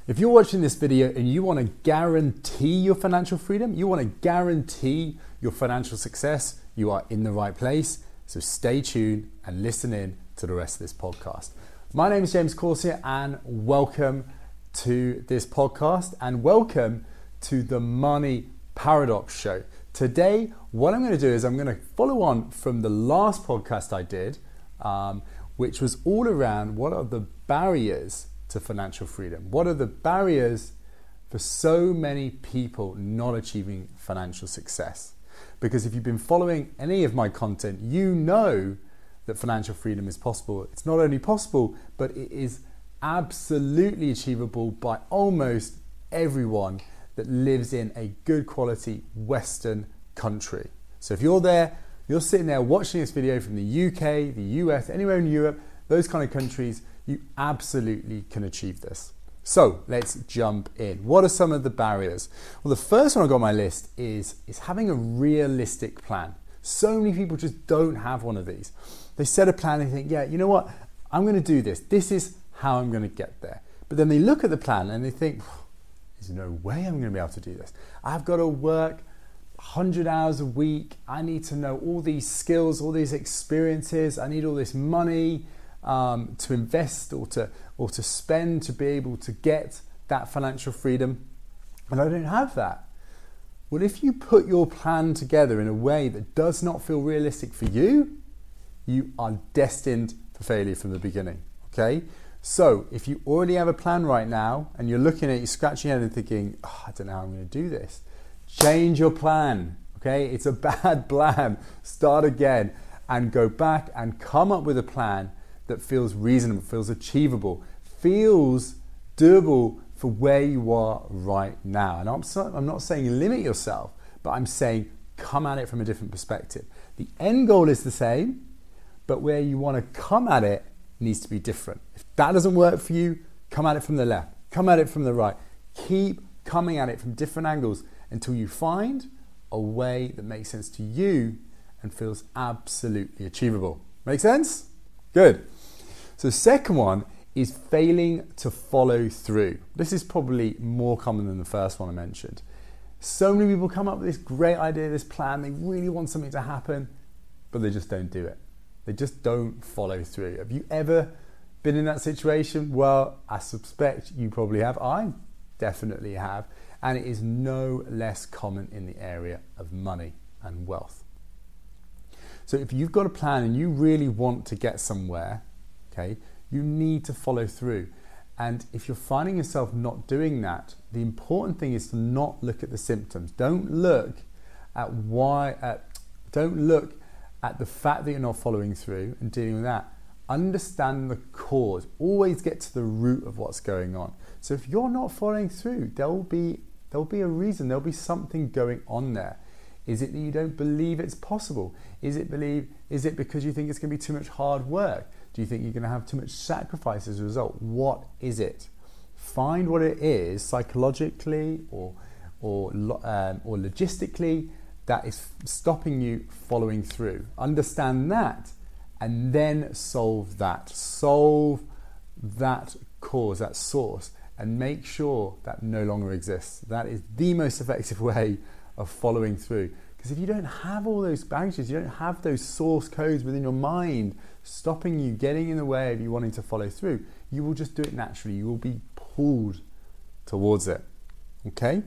If you're watching this video and you want to guarantee your financial freedom, you want to guarantee your financial success, you are in the right place. So stay tuned and listen in to the rest of this podcast. My name is James Coursier and welcome to this podcast and welcome to the Money Paradox Show. Today, what I'm going to do is I'm going to follow on from the last podcast I did, which was all around what are the barriers to financial freedom. What are the barriers for so many people not achieving financial success? Because if you've been following any of my content, you know that financial freedom is possible. It's not only possible, but it is absolutely achievable by almost everyone that lives in a good quality Western country. So if you're there, you're sitting there watching this video from the UK, the US, anywhere in Europe, those kind of countries, you absolutely can achieve this. So let's jump in. What are some of the barriers? Well, the first one I've got on my list is having a realistic plan. So many people just don't have one of these. They set a plan and think, yeah, you know what? I'm going to do this. This is how I'm going to get there. But then they look at the plan and they think, there's no way I'm going to be able to do this. I've got to work 100 hours a week. I need to know all these skills, all these experiences. I need all this money to invest or to spend to be able to get that financial freedom, and I don't have that. Well, if you put your plan together in a way that does not feel realistic for you, you are destined for failure from the beginning, okay? So if you already have a plan right now and you're looking at it, you're scratching your head and thinking, oh, I don't know how I'm going to do this, change your plan, okay? It's a bad plan. Start again and go back and come up with a plan that feels reasonable, feels achievable, feels doable for where you are right now. And I'm not saying limit yourself, but I'm saying come at it from a different perspective. The end goal is the same, but where you want to come at it needs to be different. If that doesn't work for you, come at it from the left, come at it from the right. Keep coming at it from different angles until you find a way that makes sense to you and feels absolutely achievable. Make sense? Good. So the second one is failing to follow through. This is probably more common than the first one I mentioned. So many people come up with this great idea, this plan, they really want something to happen, but they just don't do it. They just don't follow through. Have you ever been in that situation? Well, I suspect you probably have. I definitely have. And it is no less common in the area of money and wealth. So if you've got a plan and you really want to get somewhere, okay, you need to follow through. And if you're finding yourself not doing that, the important thing is to not look at the symptoms. Don't look at the fact that you're not following through and dealing with that. Understand the cause. Always get to the root of what's going on. So if you're not following through, there'll be a reason. There'll be something going on there. Is it that you don't believe it's possible? Is it because you think it's going to be too much hard work? Do you think you're going to have too much sacrifice as a result? What is it? Find what it is psychologically or logistically that is stopping you following through. Understand that and then solve that. Solve that cause, that source, and make sure that no longer exists. That is the most effective way of following through. Because if you don't have all those baggages, you don't have those source codes within your mind stopping you, getting in the way of you wanting to follow through, you will just do it naturally. You will be pulled towards it. Okay?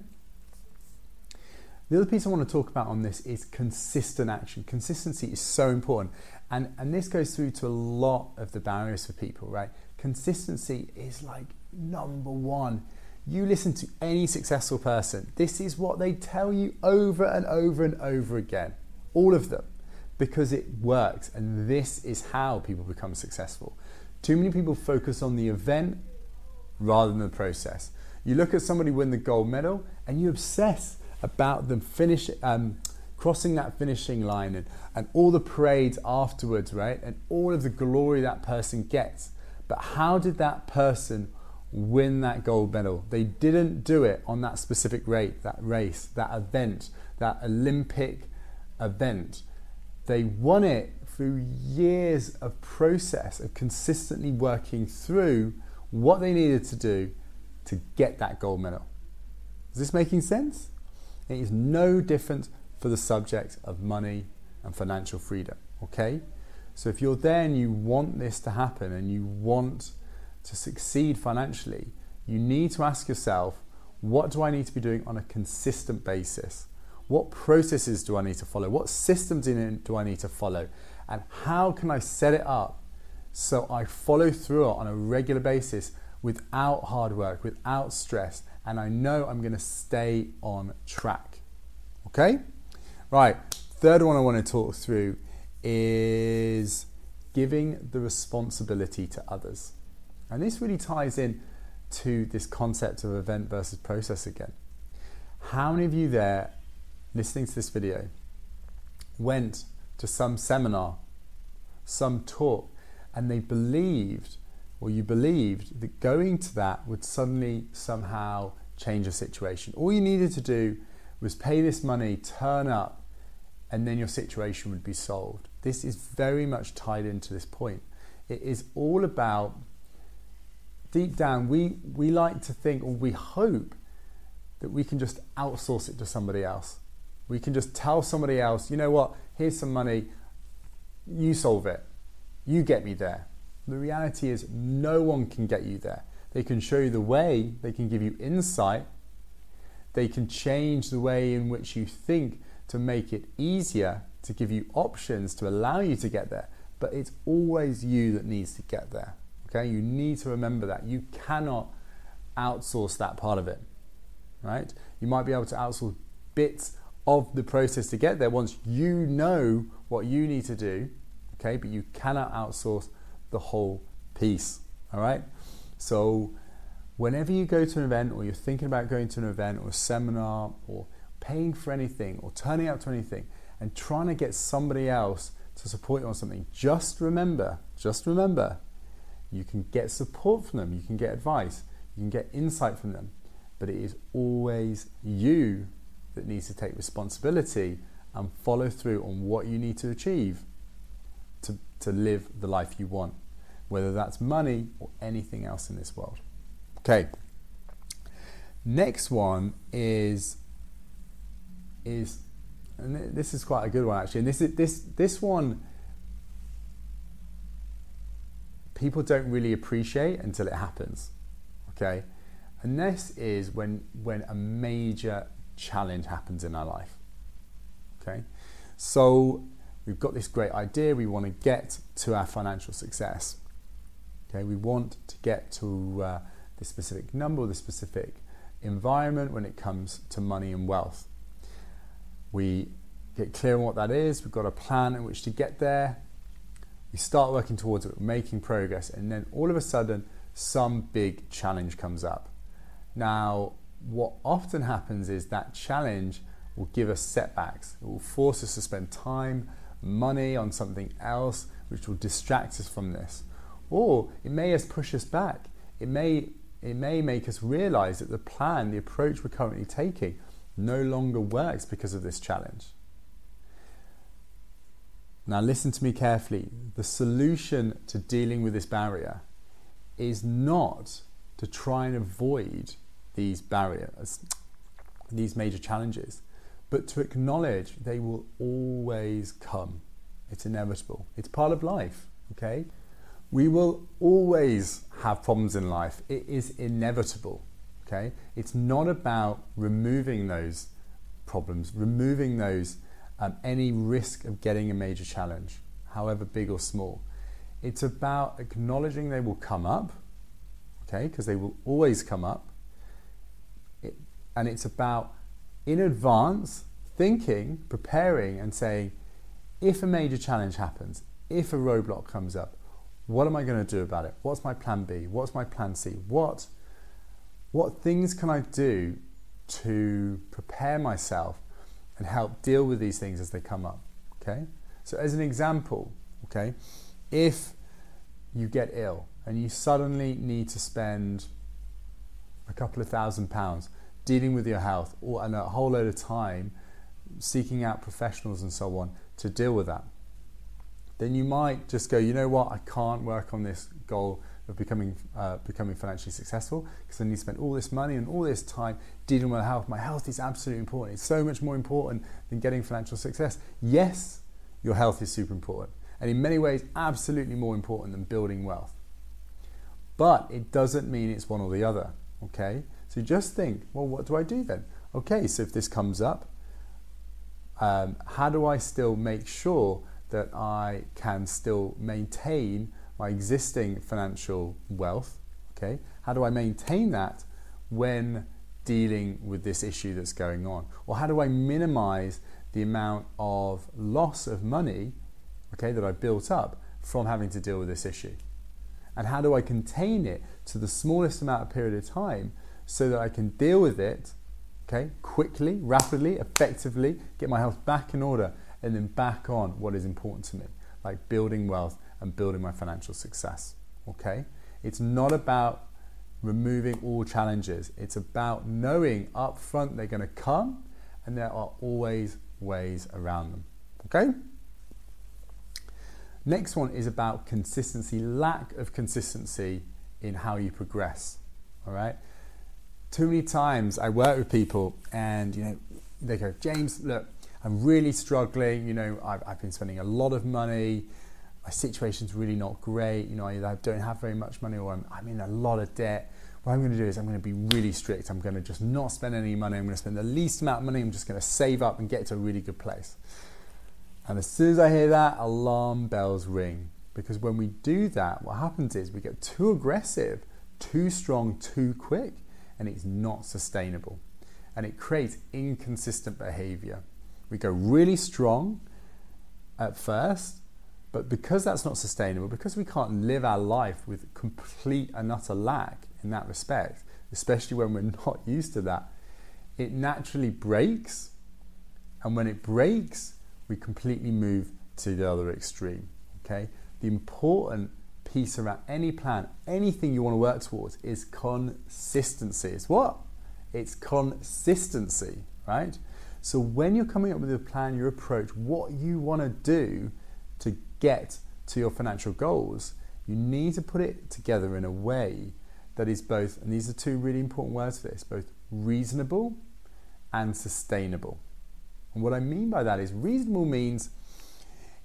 The other piece I want to talk about on this is consistent action. Consistency is so important. And this goes through to a lot of the barriers for people, right? Consistency is like number one. You listen to any successful person, this is what they tell you over and over and over again. All of them. Because it works. And this is how people become successful. Too many people focus on the event rather than the process. You look at somebody win the gold medal and you obsess about them crossing that finishing line and all the parades afterwards, right? And all of the glory that person gets. But how did that person win that gold medal? They didn't do it on that specific rate, that race, that event, that Olympic event. They won it through years of process of consistently working through what they needed to do to get that gold medal. Is this making sense? It is no different for the subject of money and financial freedom, okay? So if you're there and you want this to happen and you want to succeed financially, you need to ask yourself, what do I need to be doing on a consistent basis? What processes do I need to follow? What systems do I need to follow? And how can I set it up so I follow through it on a regular basis without hard work, without stress, and I know I'm going to stay on track? Okay? Right, third one I want to talk through is giving the responsibility to others. And this really ties in to this concept of event versus process again. How many of you there listening to this video went to some seminar, some talk, and they believed, or you believed, that going to that would suddenly somehow change a situation? All you needed to do was pay this money, turn up, and then your situation would be solved. This is very much tied into this point. It is all about, deep down, we like to think, or we hope, that we can just outsource it to somebody else. We can just tell somebody else, you know what, here's some money, you solve it, you get me there. The reality is no one can get you there. They can show you the way, they can give you insight, they can change the way in which you think to make it easier, to give you options to allow you to get there, but it's always you that needs to get there. Okay, you need to remember that. You cannot outsource that part of it, right? You might be able to outsource bits of the process to get there once you know what you need to do, okay, but you cannot outsource the whole piece, all right? So whenever you go to an event, or you're thinking about going to an event or a seminar, or paying for anything, or turning up to anything, and trying to get somebody else to support you on something, just remember, you can get support from them, you can get advice, you can get insight from them, but it is always you that needs to take responsibility and follow through on what you need to achieve to live the life you want, whether that's money or anything else in this world. Okay. Next one is and this is quite a good one actually, and this one people don't really appreciate until it happens. Okay, and this is when a major challenge happens in our life. Okay, so we've got this great idea, we want to get to our financial success. Okay, we want to get to this specific number, this specific environment when it comes to money and wealth. We get clear on what that is, we've got a plan in which to get there, we start working towards it, we're making progress, and then all of a sudden some big challenge comes up. Now, what often happens is that challenge will give us setbacks. It will force us to spend time, money on something else which will distract us from this. Or it may just push us back. It may make us realize that the plan, the approach we're currently taking, no longer works because of this challenge. Now listen to me carefully. The solution to dealing with this barrier is not to try and avoid these barriers, these major challenges, but to acknowledge they will always come. It's inevitable. It's part of life, okay? We will always have problems in life. It is inevitable, okay? It's not about removing those problems, removing those any risk of getting a major challenge, however big or small. It's about acknowledging they will come up, okay? Because they will always come up. And it's about, in advance, thinking, preparing and saying, if a major challenge happens, if a roadblock comes up, what am I going to do about it? What's my plan B? What's my plan C? What things can I do to prepare myself and help deal with these things as they come up? Okay? So as an example, okay, if you get ill and you suddenly need to spend a couple of £1,000 dealing with your health, and a whole load of time seeking out professionals and so on to deal with that, then you might just go, you know what, I can't work on this goal, of becoming financially successful, because I need to spend all this money and all this time dealing with health. My health is absolutely important. It's so much more important than getting financial success. Yes, your health is super important, and in many ways absolutely more important than building wealth. But it doesn't mean it's one or the other, okay? So just think, well, what do I do then? Okay, so if this comes up, how do I still make sure that I can still maintain my existing financial wealth, okay? How do I maintain that when dealing with this issue that's going on? Or how do I minimize the amount of loss of money, okay, that I built up from having to deal with this issue? And how do I contain it to the smallest amount of period of time so that I can deal with it, okay, quickly, rapidly, effectively, get my health back in order, and then back on what is important to me, like building wealth and building my financial success, okay? It's not about removing all challenges. It's about knowing up front they're going to come, and there are always ways around them, okay? Next one is about consistency, lack of consistency in how you progress, all right? Too many times I work with people and, you know, they go, James, look, I'm really struggling, you know, I've been spending a lot of money, my situation's really not great, you know, either I don't have very much money or I'm in a lot of debt. What I'm going to do is I'm going to be really strict. I'm going to just not spend any money. I'm going to spend the least amount of money. I'm just going to save up and get to a really good place. And as soon as I hear that, alarm bells ring. Because when we do that, what happens is we get too aggressive, too strong, too quick, and it's not sustainable. And it creates inconsistent behavior. We go really strong at first, but because that's not sustainable, because we can't live our life with complete and utter lack in that respect, especially when we're not used to that, it naturally breaks. And when it breaks, we completely move to the other extreme, okay? The important piece around any plan, anything you want to work towards, is consistency. It's what? It's consistency, right? So when you're coming up with a plan, your approach, what you want to do to get to your financial goals, you need to put it together in a way that is both, and these are two really important words for this, both reasonable and sustainable. And what I mean by that is reasonable means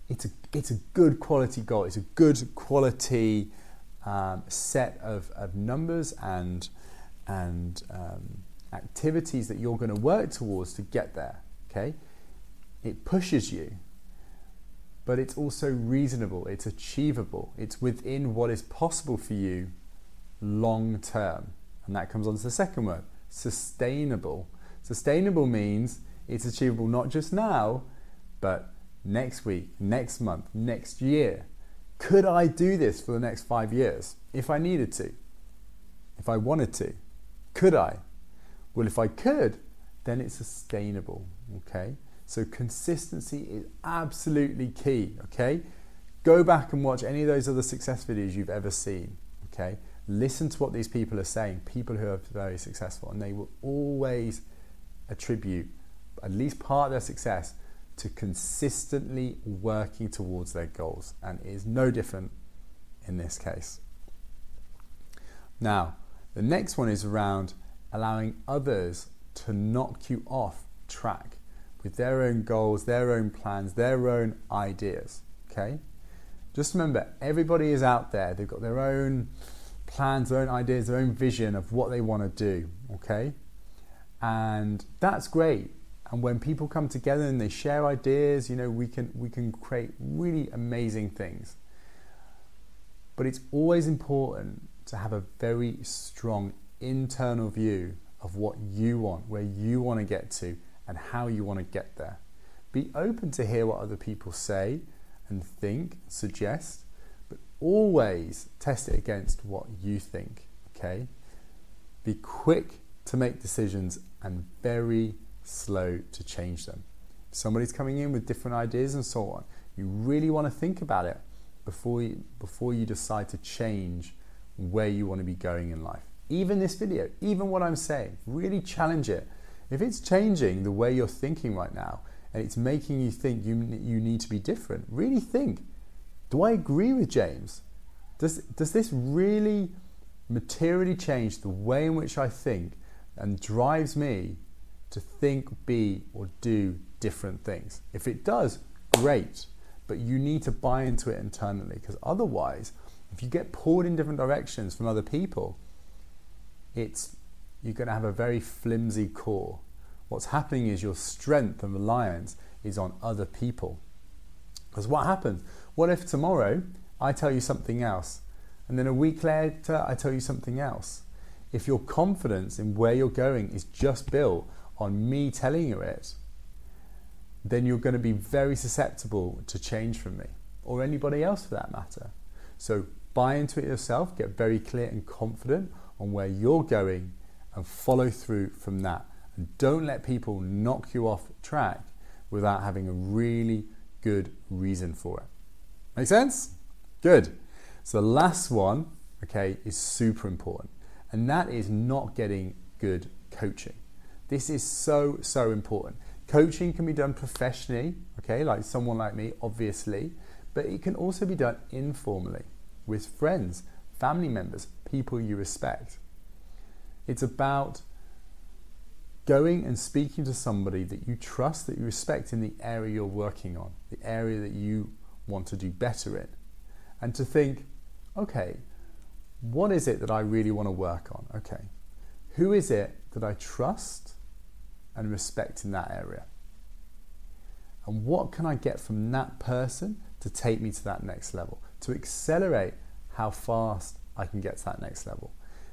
it's a good quality goal. It's a good quality set of numbers and activities that you're going to work towards to get there, okay? It pushes you, but it's also reasonable, it's achievable, it's within what is possible for you long term. And that comes on to the second word, sustainable. Sustainable means it's achievable not just now, but next week, next month, next year. Could I do this for the next 5 years if I needed to? If I wanted to? Could I? Well, if I could, then it's sustainable, okay? So consistency is absolutely key, okay? Go back and watch any of those other success videos you've ever seen, okay? Listen to what these people are saying, people who are very successful, and they will always attribute at least part of their success to consistently working towards their goals, and it is no different in this case. Now, the next one is around allowing others to knock you off track with their own goals, their own plans, their own ideas, okay? Just remember, everybody is out there. They've got their own plans, their own ideas, their own vision of what they want to do, okay? And that's great. And when people come together and they share ideas, you know, we can create really amazing things. But it's always important to have a very strong internal view of what you want, where you want to get to, and how you want to get there. Be open to hear what other people say and think, suggest, but always test it against what you think, okay? Be quick to make decisions and very slow to change them. If somebody's coming in with different ideas and so on, you really want to think about it before you decide to change where you want to be going in life. Even this video, even what I'm saying, really challenge it. If it's changing the way you're thinking right now and it's making you think you need to be different, really think, do I agree with James? Does this really materially change the way in which I think and drives me to think, be, or do different things? If it does, great, but you need to buy into it internally, because otherwise, if you get pulled in different directions from other people, you're going to have a very flimsy core. What's happening is your strength and reliance is on other people. Because what happens? What if tomorrow I tell you something else, and then a week later I tell you something else? If your confidence in where you're going is just built on me telling you it, then you're going to be very susceptible to change from me, or anybody else for that matter. So buy into it yourself, get very clear and confident on where you're going, and follow through from that. And don't let people knock you off track without having a really good reason for it. Make sense? Good. So the last one, okay, is super important, and that is not getting good coaching. This is so important. Coaching can be done professionally, okay, like someone like me, obviously, but it can also be done informally with friends, family members, people you respect. It's about going and speaking to somebody that you trust, that you respect in the area you're working on, the area that you want to do better in, and to think, okay, what is it that I really want to work on? Okay, who is it that I trust and respect in that area? And what can I get from that person to take me to that next level, to accelerate how fast I can get to that next level?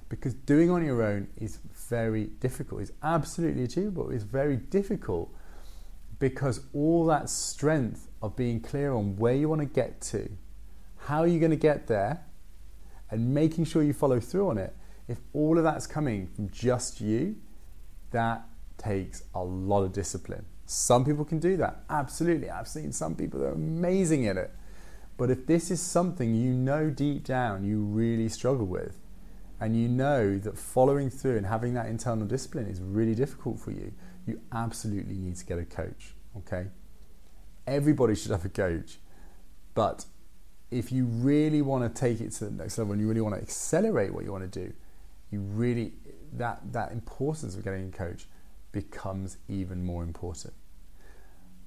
Because doing on your own is very difficult. It's absolutely achievable. It's very difficult because all that strength of being clear on where you want to get to, how you're going to get there, and making sure you follow through on it, if all of that's coming from just you, that takes a lot of discipline. Some people can do that, absolutely. I've seen some people that are amazing at it. But if this is something you know deep down you really struggle with, and you know that following through and having that internal discipline is really difficult for you, you absolutely need to get a coach, okay? Everybody should have a coach, but if you really want to take it to the next level and you really want to accelerate what you want to do, you really, that importance of getting a coach becomes even more important.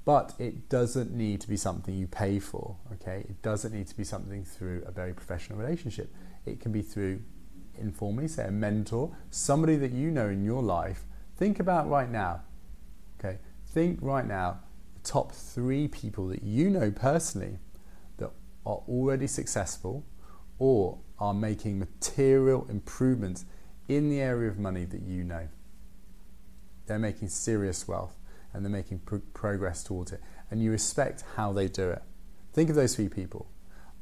But it doesn't need to be something you pay for, okay? It doesn't need to be something through a very professional relationship. It can be through informally, say a mentor, somebody that you know in your life. Think about right now, okay? Think right now, the top 3 people that you know personally that are already successful or are making material improvements in the area of money that you know. They're making serious wealth and they're making progress towards it, and you respect how they do it. Think of those 3 people.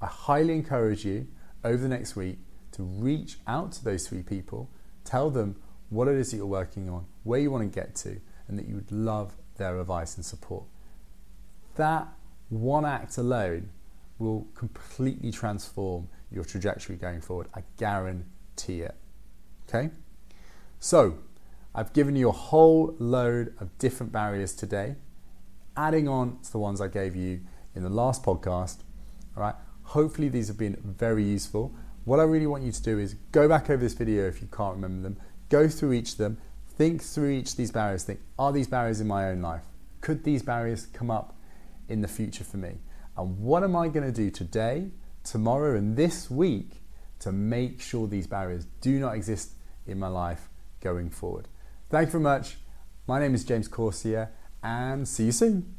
I highly encourage you over the next week to reach out to those 3 people, tell them what it is that you're working on, where you want to get to, and that you would love their advice and support. That one act alone will completely transform your trajectory going forward. I guarantee it. Okay? So, I've given you a whole load of different barriers today, adding on to the ones I gave you in the last podcast. All right? Hopefully these have been very useful. What I really want you to do is go back over this video if you can't remember them, go through each of them, think through each of these barriers, think, are these barriers in my own life? Could these barriers come up in the future for me? And what am I going to do today, tomorrow, and this week to make sure these barriers do not exist in my life going forward? Thank you very much. My name is James Coursier, and see you soon.